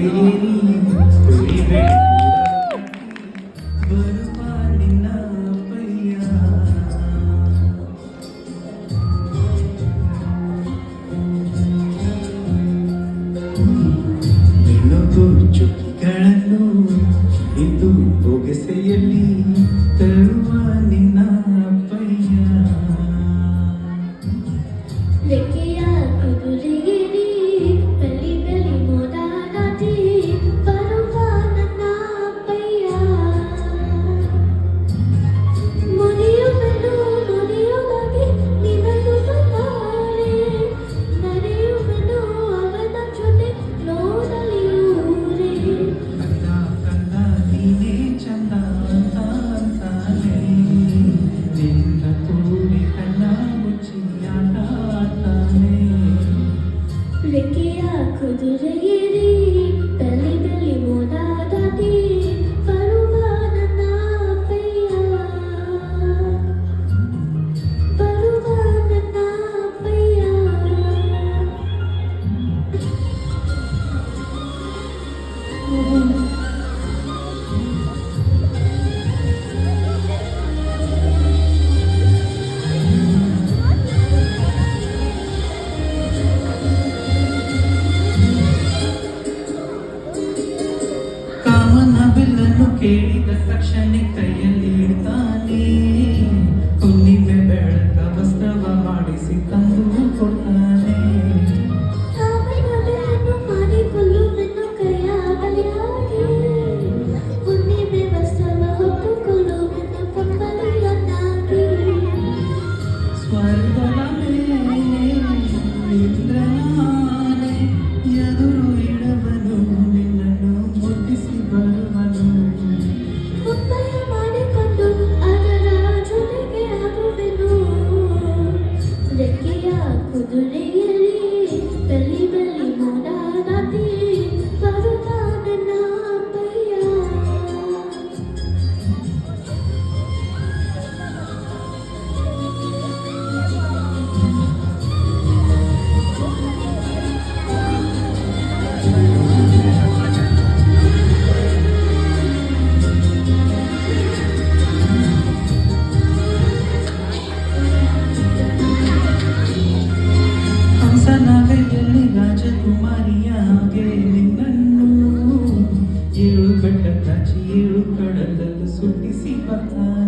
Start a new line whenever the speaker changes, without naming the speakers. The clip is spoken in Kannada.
ಮೇಲೇರಿ ಬರುವ ನಿನ್ನ ಪಯ್ಯ ನಿನ್ನದು ಚುಕ್ಕಿಗಳನ್ನು ಇದು ಬೊಗೆಸೆಯಲ್ಲಿ ತರುವ ನಿನ್ನ ಪಯ್ಯ
ಲೆಕ್ಕೆಯ ಕುದುರೆಯೇರಿ ಬೆಲಿ ಬೆಲಿ ಮೋಡ ದಾಟಿ ಬರುವ ನನ್ನ ಅಪ್ಪಯ್ಯ ಮುರಿಯುವೆನು ಮುರಿಯುವಾಗಿ ನಿನಗೂ ಬಂದಾರೆ ನಡೆಯುವೆನು ಅವನ ಜೊತೆ ನೋಡಲಿಯೂರೇ
ಕಂದ ಕಂದ ನೀನೇ ಚಂದ ಅಂತಾನೆ ನಿನ್ನ ತೋರಿ ಕಣ್ಣ ಮುಚ್ಚಿ ಆಟ ಆಡ್ತಾನೆ
ಲೆಕ್ಕೆಯ ಕುದುರೆಯೇರಿ ಬೆಲಿ ಬೆಲಿ ಮೋಡ ದಾಟಿ ಬರುವ ನನ್ನ ಅಪ್ಪಯ್ಯ ಬರುವ ನನ್ನ ಅಪ್ಪಯ್ಯ
ಕಾಮನ ಬಿಲ್ಲನ್ನು ಕೇಳಿದ ತಕ್ಷಣ ಕೈಯಲ್ಲಿ ಇಡ್ತಾನೆ ಹುಣ್ಣಿಮೆ ಬೆಳಕ ವಸ್ತ್ರವ ಮಾಡಿಸಿ ತಂದು ಕೊಡ್ತಾನೆ
ಕಾಮನಗಳನ್ನು ಮಾಡಿಕೊಳ್ಳು ನನ್ನ ಕೈಯ ಬಲಿಯಾಗಿ ಹುಣ್ಣಿಮೆ ವಸ್ತ್ರವ ಹೊತ್ತುಕೊಳ್ಳು ನನ್ನ ಪಂಬಲಿಯನ್ನಾಗಿ
ಸ್ವರ್ಗದ ಮೇಲೆ ಇಂದ್ರನಾನೆ ಎದುರು ಇಡವನು ನಿನ್ನನ್ನು ಮುಟ್ಟಿಸಿ ಬರುವನು
ಒಪ್ಪಯ ಮಾಡಿಕೊಂಡು ಅದರ ಜೊತೆಗೆ ಆಗುವೆನು ಲೆಕ್ಕೆಯ ಕುದುರೆಯಲ್ಲಿ ಬೆಲಿ ಬೆಲಿ ಮೋಡ ದಾಟಿ ಬರುವ ನನ್ನ ಅಪ್ಪಯ್ಯ
ಹಂಸನಗೈಯಲ್ಲಿ ರಾಜಕುಮಾರಿಯ ಹಾಗೆ ನಿನ್ನನ್ನು ಏಳು ಬೆಟ್ಟ ಕಾಚಿ ಏಳು ಕಡಲಲ್ಲಿ ಸುಟ್ಟಿಸಿ ಬರ್ತಾನೆ